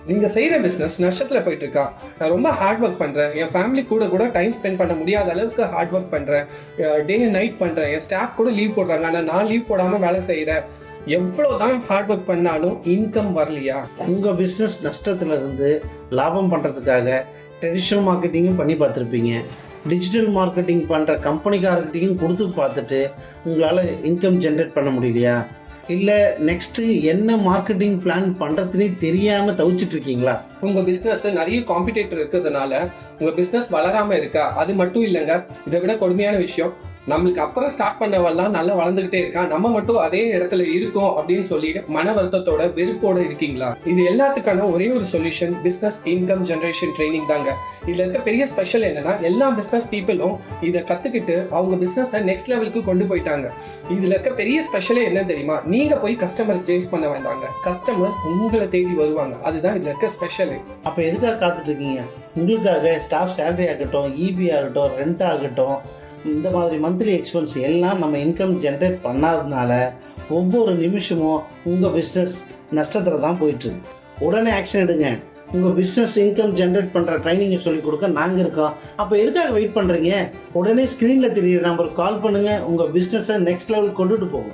நீங்க செய்யற பிசினஸ் நஷ்டத்துல போயிட்டு இருக்கா? நான் ரொம்ப ஹார்ட் ஒர்க் பண்றேன், என் ஃபேமிலி கூட டைம் ஸ்பெண்ட் பண்ண முடியாத அளவுக்கு ஹார்ட் ஒர்க் பண்றேன், டே அண்ட் நைட் பண்றேன், என் ஸ்டாஃப் கூட லீவ் போடுறாங்க, ஆனால் நான் லீவ் போடாம வேலை செய்யறேன், எவ்வளவுதான் ஹார்ட் ஒர்க் பண்ணாலும் இன்கம் வரலையா? உங்கள் பிஸ்னஸ் நஷ்டத்துல இருந்து லாபம் பண்ணுறதுக்காக ட்ரெடிஷ்னல் மார்க்கெட்டிங்கும் பண்ணி பார்த்துருப்பீங்க, டிஜிட்டல் மார்க்கெட்டிங் பண்ணுற கம்பெனிக்காரர்கிட்டையும் கொடுத்து பார்த்துட்டு உங்களால் இன்கம் ஜென்ரேட் பண்ண முடியலையா? இல்லை நெக்ஸ்ட்டு என்ன மார்க்கெட்டிங் பிளான் பண்ணுறதுனே தெரியாமல் தவிச்சிட்டு இருக்கீங்களா? உங்க பிசினஸ் நிறைய காம்படிட்டர் இருக்கிறதுனால உங்க பிசினஸ் வளராம இருக்கா? அது மட்டும் இல்லைங்க, இதை விட கொடுமையான விஷயம், நம்மளுக்கு அப்புறம் ஸ்டார்ட் பண்ணவெல்லாம் நல்லா வளர்ந்துகிட்டே இருக்கா, நம்ம மட்டும் அதே இடத்துல இருக்கோம் அப்படின்னு சொல்லிட்டு மன வருத்தத்தோட வெறுப்போட இருக்கீங்களா? இது எல்லாத்துக்கான ஒரே ஒரு solution business income generation training தாங்க. இதுல இருக்க பெரிய ஸ்பெஷல் என்னன்னா, எல்லா பிசினஸ் பீப்புளும் இதை கத்துக்கிட்டு அவங்க பிசினஸை நெக்ஸ்ட் லெவலுக்கு கொண்டு போயிட்டாங்க. இதுல இருக்க பெரிய ஸ்பெஷலே என்ன தெரியுமா? நீங்க போய் கஸ்டமர் சேஸ் பண்ண வேண்டாங்க, கஸ்டமர் உங்களை தேடி வருவாங்க. அதுதான் இதுல இருக்க ஸ்பெஷல். அப்போ எதுக்காக காத்துட்டு இருக்கீங்க? உங்களுக்காக ஸ்டாஃப் சேலரி ஆகட்டும், இபி ஆகட்டும், ரெண்ட் ஆகட்டும், இந்த மாதிரி மந்த்லி எக்ஸ்பென்ஸ் எல்லாம் நம்ம இன்கம் ஜென்ரேட் பண்ணாததுனால ஒவ்வொரு நிமிஷமும் உங்கள் பிஸ்னஸ் நஷ்டத்தில் தான் போயிட்டுருக்கு. உடனே ஆக்ஷன் எடுங்க. உங்கள் பிஸ்னஸ் இன்கம் ஜென்ரேட் பண்ணுற ட்ரைனிங்கை சொல்லிக் கொடுக்க நாங்கள் இருக்கோம். அப்போ எதுக்காக வெயிட் பண்ணுறீங்க? உடனே ஸ்க்ரீனில் தெரியுற நம்பருக்கு கால் பண்ணுங்கள். உங்கள் பிஸ்னஸை நெக்ஸ்ட் லெவலுக்கு கொண்டுட்டு போங்க.